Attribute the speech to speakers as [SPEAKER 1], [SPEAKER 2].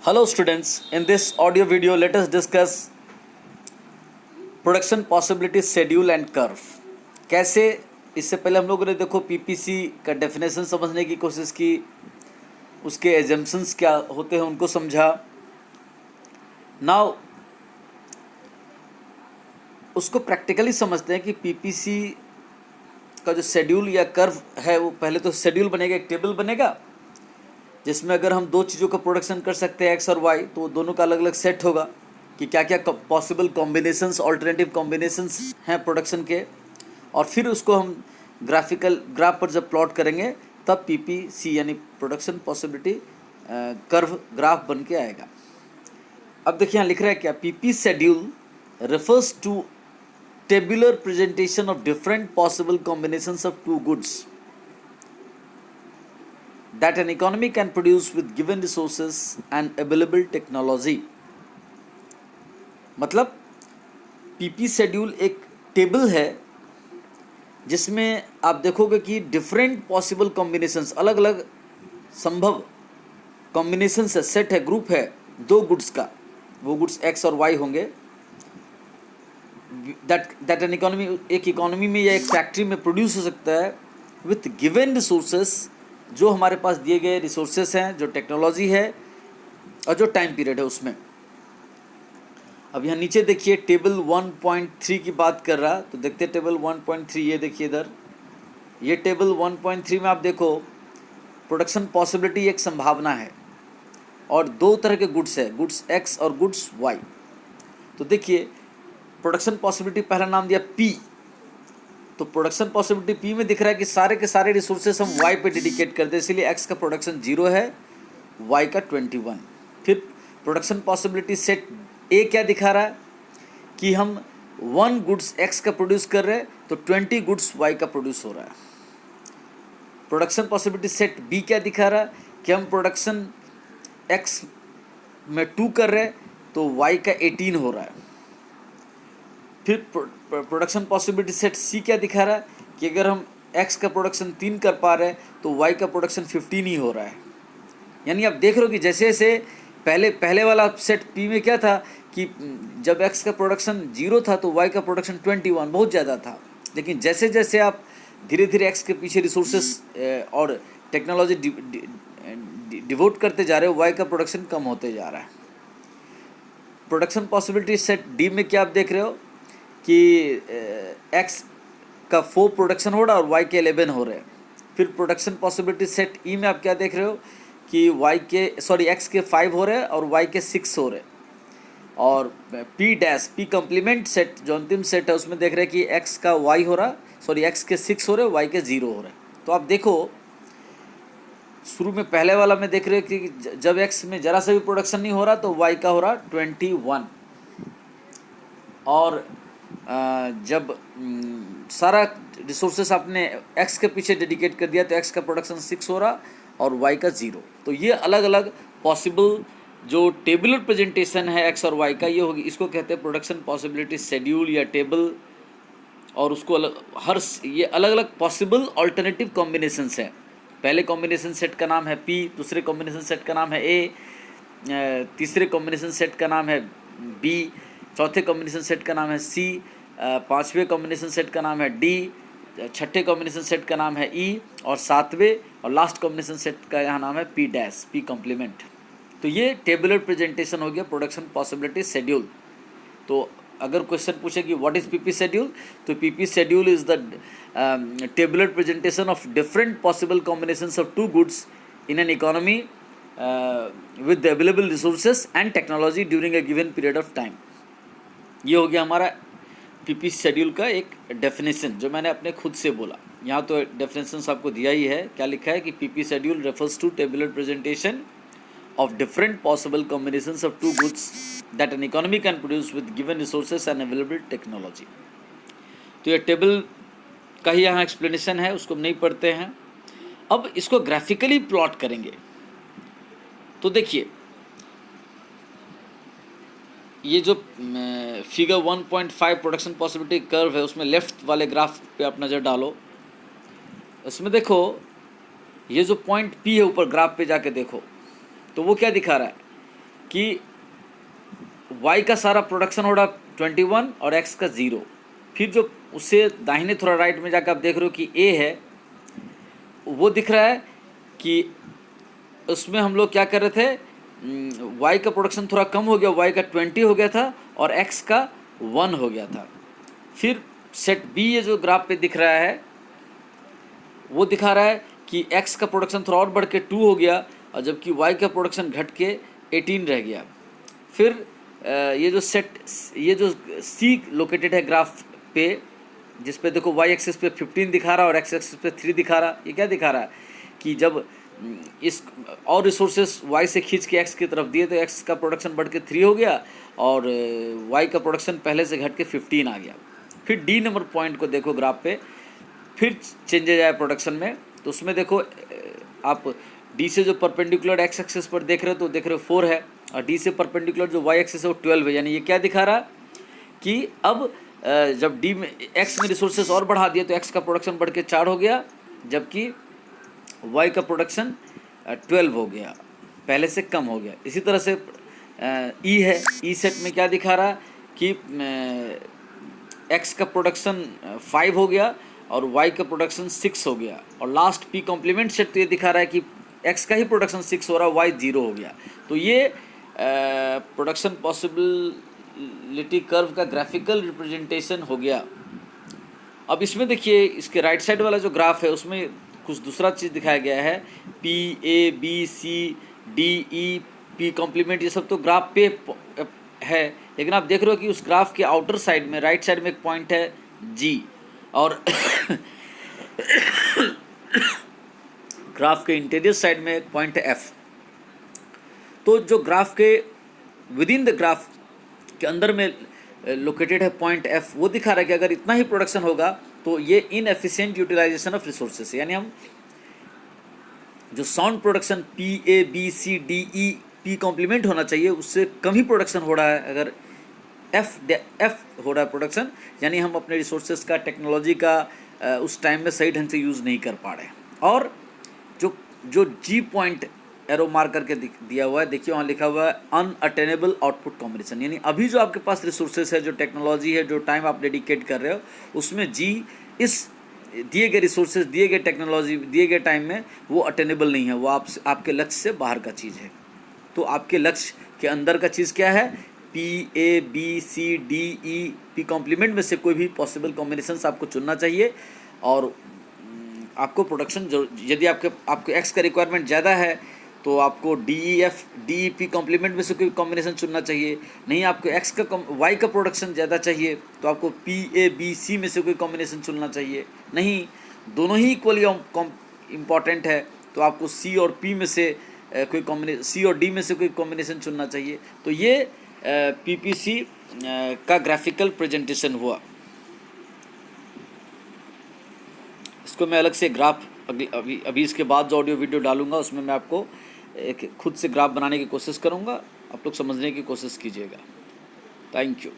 [SPEAKER 1] Hello students, in this audio video let us discuss production possibility schedule and curve. कैसे, इससे पहले हम लोगों ने देखो पीपीसी का डेफिनेशन समझने की कोशिश की, उसके एजम्पशंस क्या होते हैं उनको समझा। नाउ उसको प्रैक्टिकली समझते हैं कि पीपीसी का जो शेड्यूल या कर्व है वो पहले तो शेड्यूल बनेगा, एक टेबल बनेगा जिसमें अगर हम दो चीज़ों का प्रोडक्शन कर सकते हैं एक्स और वाई, तो दोनों का अलग अलग सेट होगा कि क्या क्या पॉसिबल कॉम्बिनेशंस, ऑल्टरनेटिव कॉम्बिनेशंस हैं प्रोडक्शन के, और फिर उसको हम ग्राफ पर जब प्लॉट करेंगे तब पीपीसी यानी प्रोडक्शन पॉसिबिलिटी कर्व ग्राफ बन के आएगा। अब देखिए यहाँ लिख रहा है क्या, PP schedule refers to tabular presentation of different possible combinations of two goods that an economy can produce with given resources and available technology। मतलब पीपी शेड्यूल एक टेबल है जिसमें आप देखोगे कि डिफरेंट पॉसिबल कॉम्बिनेशंस, अलग अलग संभव कॉम्बिनेशंस है, सेट है, ग्रुप है दो गुड्स का, वो गुड्स एक्स और वाई होंगे। दैट एन इकोनॉमी, एक इकोनॉमी में या एक फैक्ट्री में प्रोड्यूस हो सकता है विथ गिवन रिसोर्सेस, जो हमारे पास दिए गए रिसोर्सेस हैं, जो टेक्नोलॉजी है और जो टाइम पीरियड है उसमें। अब यहाँ नीचे देखिए टेबल 1.3 की बात कर रहा, तो देखते हैं टेबल 1.3, ये देखिए इधर, ये टेबल 1.3 में आप देखो प्रोडक्शन पॉसिबिलिटी एक संभावना है और दो तरह के गुड्स है, गुड्स एक्स और गुड्स वाई। तो देखिए प्रोडक्शन पॉसिबिलिटी पहला नाम दिया पी, तो प्रोडक्शन पॉसिबिलिटी पी में दिख रहा है कि सारे के सारे रिसोर्सेस हम वाई पे डेडिकेट कर दें, इसलिए एक्स का प्रोडक्शन 0 है, वाई का 21। फिर प्रोडक्शन पॉसिबिलिटी सेट ए क्या दिखा रहा है कि हम 1 गुड्स एक्स का प्रोड्यूस कर रहे हैं तो 20 गुड्स वाई का प्रोड्यूस हो रहा है। प्रोडक्शन पॉसिबिलिटी सेट बी क्या दिखा रहा है कि हम प्रोडक्शन एक्स में 2 कर रहे हैं तो वाई का 18 हो रहा है। फिर प्रोडक्शन पॉसिबिलिटी सेट सी क्या दिखा रहा है कि अगर हम एक्स का प्रोडक्शन 3 कर पा रहे हैं तो वाई का प्रोडक्शन 15 ही हो रहा है। यानी आप देख रहे हो कि जैसे जैसे पहले वाला सेट पी में क्या था कि जब एक्स का प्रोडक्शन 0 था तो वाई का प्रोडक्शन 21 बहुत ज़्यादा था, लेकिन जैसे जैसे आप धीरे धीरे एक्स के पीछे रिसोर्सेस और टेक्नोलॉजी डिवोट करते जा रहे हो, वाई का प्रोडक्शन कम होते जा रहा है। प्रोडक्शन पॉसिबिलिटी सेट डी में क्या आप देख रहे हो कि एक्स का 4 प्रोडक्शन हो रहा है और वाई के 11 हो रहे हैं। फिर प्रोडक्शन पॉसिबिलिटी सेट ई में आप क्या देख रहे हो कि एक्स के 5 हो रहे हैं और वाई के 6 हो रहे हैं। और पी कंप्लीमेंट सेट जो अंतिम सेट है उसमें देख रहे हैं कि एक्स का वाई हो रहा, एक्स के 6 हो रहे, वाई के 0 हो रहे। तो आप देखो शुरू में पहले वाला में देख रहे हो कि जब एक्स में ज़रा सा भी प्रोडक्शन नहीं हो रहा तो वाई का हो रहा 21, और जब सारा रिसोर्सेस आपने एक्स के पीछे डेडिकेट कर दिया तो एक्स का प्रोडक्शन 6 हो रहा और वाई का 0। तो ये अलग अलग पॉसिबल जो टेबुलर प्रेजेंटेशन है एक्स और वाई का, ये होगी, इसको कहते हैं प्रोडक्शन पॉसिबिलिटी शेड्यूल या टेबल। और उसको ये अलग अलग पॉसिबल ऑल्टरनेटिव कॉम्बिनेशंस हैं। पहले कॉम्बिनेशन सेट का नाम है पी, दूसरे कॉम्बिनेशन सेट का नाम है ए, तीसरे कॉम्बिनेशन सेट का नाम है बी, चौथे कॉम्बिनेशन सेट का नाम है सी, पांचवें कॉम्बिनेशन सेट का नाम है डी, छठे कॉम्बिनेशन सेट का नाम है ई, और सातवें और लास्ट कॉम्बिनेशन सेट का यहाँ नाम है पी कॉम्प्लीमेंट। तो ये टेबुलर प्रेजेंटेशन हो गया प्रोडक्शन पॉसिबिलिटी शेड्यूल। तो अगर क्वेश्चन पूछे कि व्हाट इज़ पीपी शेड्यूल, तो PP schedule is the tabular presentation of different possible combinations of 2 goods in an economy with the available resources and technology during a given period of time. ये हो गया हमारा PP schedule का एक definition जो मैंने अपने खुद से बोला। यहाँ तो डेफिनेशन आपको दिया ही है, क्या लिखा है कि PP schedule refers to tabular presentation of different possible combinations of 2 goods that an economy can produce with given resources and available technology। तो ये टेबल का ही यहाँ एक्सप्लेनेशन है, उसको नहीं पढ़ते हैं। अब इसको ग्राफिकली प्लॉट करेंगे तो देखिए ये जो फिगर 1.5 प्रोडक्शन पॉसिबिलिटी कर्व है उसमें लेफ्ट वाले ग्राफ पे आप नज़र डालो, उसमें देखो ये जो पॉइंट पी है ऊपर ग्राफ पे जाके देखो तो वो क्या दिखा रहा है कि y का सारा प्रोडक्शन हो रहा 21 और x का 0। फिर जो उससे दाहिने थोड़ा राइट में जाकर आप देख रहे हो कि a है, वो दिख रहा है कि उसमें हम लोग क्या कर रहे थे, y का प्रोडक्शन थोड़ा कम हो गया, y का 20 हो गया था और x का 1 हो गया था। फिर सेट b ये जो ग्राफ पे दिख रहा है वो दिखा रहा है कि x का प्रोडक्शन थोड़ा और बढ़ के 2 हो गया और जबकि y का प्रोडक्शन घट के 18 रह गया। फिर ये जो c लोकेटेड है ग्राफ पे, जिस पे देखो y एक्सिस पे 15 दिखा रहा है और x एक्सिस पे 3 दिखा रहा है। ये क्या दिखा रहा है कि जब इस और रिसोर्सेस y से खींच के x की तरफ दिए तो x का प्रोडक्शन बढ़ के 3 हो गया और y का प्रोडक्शन पहले से घट के 15 आ गया। फिर d नंबर पॉइंट को देखो ग्राफ पे, फिर चेंजेज आया प्रोडक्शन में, तो उसमें देखो आप d से जो परपेंडिकुलर x एक्सिस पर देख रहे हो तो देख रहे हो 4 है और d से परपेंडिकुलर जो y एक्सिस है वो 12 है। यानी ये क्या दिखा रहा कि अब जब d में x में रिसोर्सेस और बढ़ा दिए तो x का प्रोडक्शन बढ़ के 4 हो गया, जबकि y का प्रोडक्शन 12 हो गया, पहले से कम हो गया। इसी तरह से e है, e सेट में क्या दिखा रहा कि x का प्रोडक्शन 5 हो गया और y का प्रोडक्शन 6 हो गया। और लास्ट p कॉम्प्लीमेंट सेट तो ये दिखा रहा है कि x का ही प्रोडक्शन 6 हो रहा है, y 0 हो गया। तो ये प्रोडक्शन पॉसिबिलिटी कर्व का ग्राफिकल रिप्रेजेंटेशन हो गया। अब इसमें देखिए इसके राइट साइड वाला जो ग्राफ है उसमें कुछ दूसरा चीज़ दिखाया गया है, p a b c d e p complement, ये सब तो ग्राफ पे है, लेकिन आप देख रहे हो कि उस ग्राफ के आउटर साइड में राइट साइड में एक पॉइंट है g और ग्राफ के इंटीरियर साइड में एक पॉइंट है f। तो जो ग्राफ के विद इन द ग्राफ के अंदर में लोकेटेड है पॉइंट f, वो दिखा रहा है कि अगर इतना ही प्रोडक्शन होगा तो ये इनएफिशिएंट यूटिलाइजेशन ऑफ रिसोर्सेस, यानी हम जो sound production p a b c d e p complement होना चाहिए उससे कम ही प्रोडक्शन हो रहा है। अगर f हो रहा है प्रोडक्शन, यानी हम अपने रिसोर्सेज का, टेक्नोलॉजी का उस टाइम में सही ढंग से यूज़ नहीं कर पा रहे। और जो जी पॉइंट एरो मार्क करके दिया हुआ है, देखिए वहाँ लिखा हुआ है अनअटेनेबल आउटपुट कॉम्बिनेशन, यानी अभी जो आपके पास रिसोर्सेज है, जो टेक्नोलॉजी है, जो टाइम आप डेडिकेट कर रहे हो, उसमें जी इस दिए गए रिसोर्सेज, दिए गए टेक्नोलॉजी, दिए गए टाइम में वो अटेनेबल नहीं है, वो आपके लक्ष्य से बाहर का चीज़ है। तो आपके लक्ष्य के अंदर का चीज़ क्या है, P A B C D E P complement में से कोई भी पॉसिबल कॉम्बिनेशंस आपको चुनना चाहिए। और आपको प्रोडक्शन जो, यदि आपके एक्स का रिक्वायरमेंट ज़्यादा है तो आपको DEP कॉम्प्लीमेंट में से कोई कॉम्बिनेशन चुनना चाहिए। नहीं, आपको एक्स का वाई का प्रोडक्शन ज़्यादा चाहिए तो आपको PABC में से कोई कॉम्बिनेशन चुनना चाहिए। नहीं, दोनों ही इक्वली इम्पॉर्टेंट है तो आपको C और P में से कोई कॉम्बिनेशन, C और D में से कोई कॉम्बिनेशन चुनना चाहिए। तो ये PPC का ग्राफिकल प्रेजेंटेशन हुआ। इसको मैं अलग से ग्राफ अभी इसके बाद जो ऑडियो वीडियो डालूंगा उसमें मैं आपको एक खुद से ग्राफ बनाने की कोशिश करूंगा, आप लोग समझने की कोशिश कीजिएगा। Thank you.